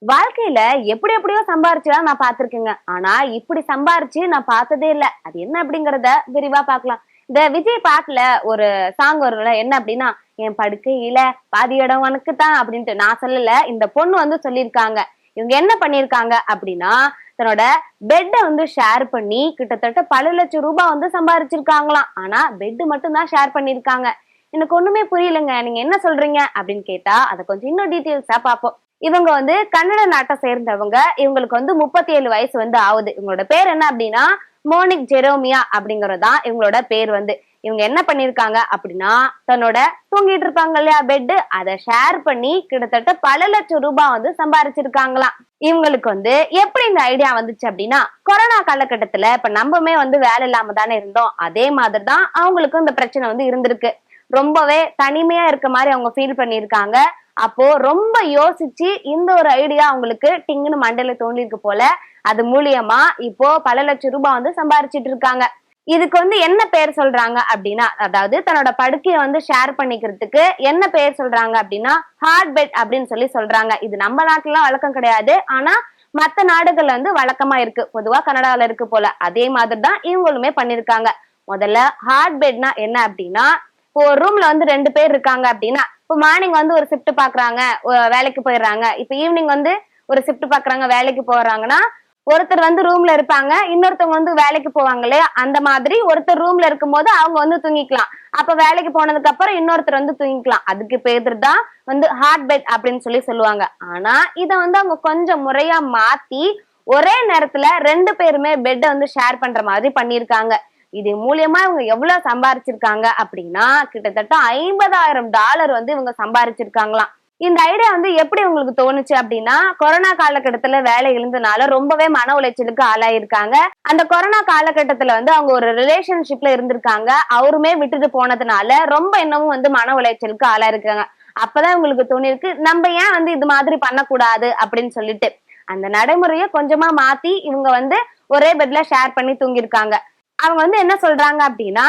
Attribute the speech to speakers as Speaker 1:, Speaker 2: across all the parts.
Speaker 1: வாழ்க்கையில எப்படி எப்படியோ சம்பாரிச்சுலாம் நான் பார்த்திருக்கேங்க. ஆனா இப்படி சம்பாரிச்சு நான் பார்த்ததே இல்ல. அது என்ன அப்படிங்கிறத விரிவா பார்க்கலாம். இந்த விஜய் பாட்டுல ஒரு சாங் வரும்ல, என்ன அப்படின்னா, "என் படுக்கையில பாதி இடம் உனக்கு தான்" அப்படின்ட்டு. நான் சொல்லல, இந்த பொண்ணு வந்து சொல்லியிருக்காங்க. இவங்க என்ன பண்ணியிருக்காங்க அப்படின்னா, தன்னோட பெட்ட வந்து ஷேர் பண்ணி கிட்டத்தட்ட பல லட்சம் ரூபாய் வந்து சம்பாரிச்சிருக்காங்களாம். ஆனா பெட் மட்டும் தான் ஷேர் பண்ணியிருக்காங்க. எனக்கு ஒண்ணுமே புரியலங்க. நீங்க என்ன சொல்றீங்க அப்படின்னு கேட்டா, அத கொஞ்சம் இன்னும் டீட்டெயில்ஸா பார்ப்போம். இவங்க வந்து கன்னட நாட்டை சேர்ந்தவங்க. இவங்களுக்கு வந்து 37 வயசு வந்து ஆகுது. இவங்களோட பேர் என்ன அப்படின்னா, மோனிக் ஜெரோமியா அப்படிங்கறதுதான் இவங்களோட பேர் வந்து. இவங்க என்ன பண்ணிருக்காங்க அப்படின்னா, தன்னோட தூங்கிட்டு இருப்பாங்க இல்லையா பெட், அதை ஷேர் பண்ணி கிட்டத்தட்ட பல லட்சம் ரூபாய் வந்து சம்பாரிச்சிருக்காங்களாம். இவங்களுக்கு வந்து எப்படி இந்த ஐடியா வந்துச்சு அப்படின்னா, கொரோனா காலகட்டத்துல இப்ப நம்மமே வந்து வேலை இல்லாம தானே இருந்தோம். அதே மாதிரிதான் அவங்களுக்கும் இந்த பிரச்சனை வந்து இருந்திருக்கு. ரொம்பவே தனிமையா இருக்க மாதிரி அவங்க ஃபீல் பண்ணிருக்காங்க. அப்போ ரொம்ப யோசிச்சு இந்த ஒரு ஐடியா அவங்களுக்கு டிங்குன்னு மண்டையில தோண்டிருக்கு போல. அது மூலியமா இப்போ பல லட்சம் ரூபாய் வந்து சம்பாரிச்சிட்டு இருக்காங்க. இதுக்கு வந்து என்ன பேர் சொல்றாங்க அப்படின்னா, அதாவது தன்னோட படுக்கையை வந்து ஷேர் பண்ணிக்கிறதுக்கு என்ன பேர் சொல்றாங்க அப்படின்னா, ஹார்ட் பெட் அப்படின்னு சொல்லி சொல்றாங்க. இது நம்ம நாட்டுல வழக்கம் கிடையாது. ஆனா மத்த நாடுகள்ல வந்து வழக்கமா இருக்கு. பொதுவா கனடால இருக்கு போல. அதே மாதிரி தான் இவங்களுமே பண்ணிருக்காங்க. முதல்ல ஹார்ட் பெட்னா என்ன அப்படின்னா, இப்போ ஒரு ரூம்ல வந்து 2 பேர் இருக்காங்க அப்படின்னா, இப்போ மார்னிங் வந்து ஒரு ஷிஃப்ட் பாக்குறாங்க, வேலைக்கு போயிடுறாங்க. இப்ப ஈவினிங் வந்து ஒரு ஷிஃப்ட் பாக்குறாங்க, வேலைக்கு போறாங்கன்னா, ஒருத்தர் வந்து ரூம்ல இருப்பாங்க, இன்னொருத்தவங்க வந்து வேலைக்கு போவாங்க இல்லையா? அந்த மாதிரி ஒருத்தர் ரூம்ல இருக்கும்போது அவங்க வந்து தூங்கிக்கலாம். அப்ப வேலைக்கு போனதுக்கு அப்புறம் இன்னொருத்தர் வந்து தூங்கிக்கலாம். அதுக்கு பேரு தான் வந்து ஹார்ட் பெட் அப்படின்னு சொல்லி சொல்லுவாங்க. ஆனா இத வந்து அவங்க கொஞ்சம் முறையா மாத்தி ஒரே நேரத்துல 2 பேருமே பெட்ட வந்து ஷேர் பண்ற மாதிரி பண்ணிருக்காங்க. இது மூலியமா இவங்க எவ்வளவு சம்பாரிச்சிருக்காங்க அப்படின்னா, கிட்டத்தட்ட $50,000 வந்து இவங்க சம்பாரிச்சிருக்காங்களாம். இந்த ஐடியா வந்து எப்படி உங்களுக்கு தோணுச்சு அப்படின்னா, கொரோனா காலகட்டத்துல வேலை இழந்தனால ரொம்பவே மன உளைச்சலுக்கு ஆளாயிருக்காங்க. அந்த கொரோனா காலகட்டத்துல வந்து அவங்க ஒரு ரிலேஷன்ஷிப்ல இருந்திருக்காங்க. அவருமே விட்டுட்டு போனதுனால ரொம்ப இன்னமும் வந்து மன உளைச்சலுக்கு ஆளாயிருக்காங்க. அப்பதான் உங்களுக்கு தோணிருக்கு, நம்ம ஏன் வந்து இது மாதிரி பண்ணக்கூடாது அப்படின்னு சொல்லிட்டு. அந்த நடைமுறைய கொஞ்சமா மாத்தி இவங்க வந்து ஒரே பெட்ல ஷேர் பண்ணி தூங்கியிருக்காங்க. அவங்க வந்து என்ன சொல்றாங்க அப்படின்னா,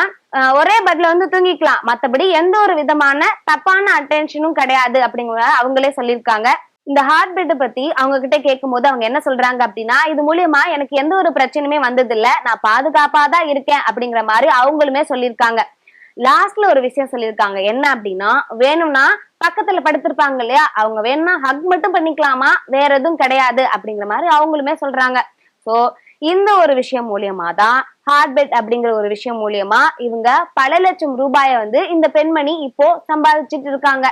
Speaker 1: ஒரே பெட்ல வந்து தூங்கிக்கலாம். மத்தபடி எந்த ஒரு விதமான தப்பான அட்டென்ஷனும் கிடையாது அப்படிங்கிற அவங்களே சொல்லியிருக்காங்க. இந்த ஹார்ட் பெட் பத்தி அவங்க கிட்ட கேட்கும்போது அவங்க என்ன சொல்றாங்க அப்படின்னா, இது மூலியமா எனக்கு எந்த ஒரு பிரச்சனையுமே வந்தது இல்ல. நான் பாதுகாப்பா தான் இருக்கேன் அப்படிங்கிற மாதிரி அவங்களுமே சொல்லியிருக்காங்க. லாஸ்ட்ல ஒரு விஷயம் சொல்லியிருக்காங்க. என்ன அப்படின்னா, வேணும்னா பக்கத்துல படுத்திருப்பாங்க இல்லையா? அவங்க வேணும்னா ஹக் மட்டும் பண்ணிக்கலாமா, வேற எதுவும் கிடையாது அப்படிங்கிற மாதிரி அவங்களுமே சொல்றாங்க. சோ இந்த ஒரு விஷயம் மூலியமா தான் ஹார்ட் பெட் அப்படிங்கிற ஒரு விஷயம் மூலியமா இவங்க பல லட்சம் ரூபாயை வந்து இந்த பெண்மணி இப்போ சம்பாதிச்சிட்டு இருக்காங்க.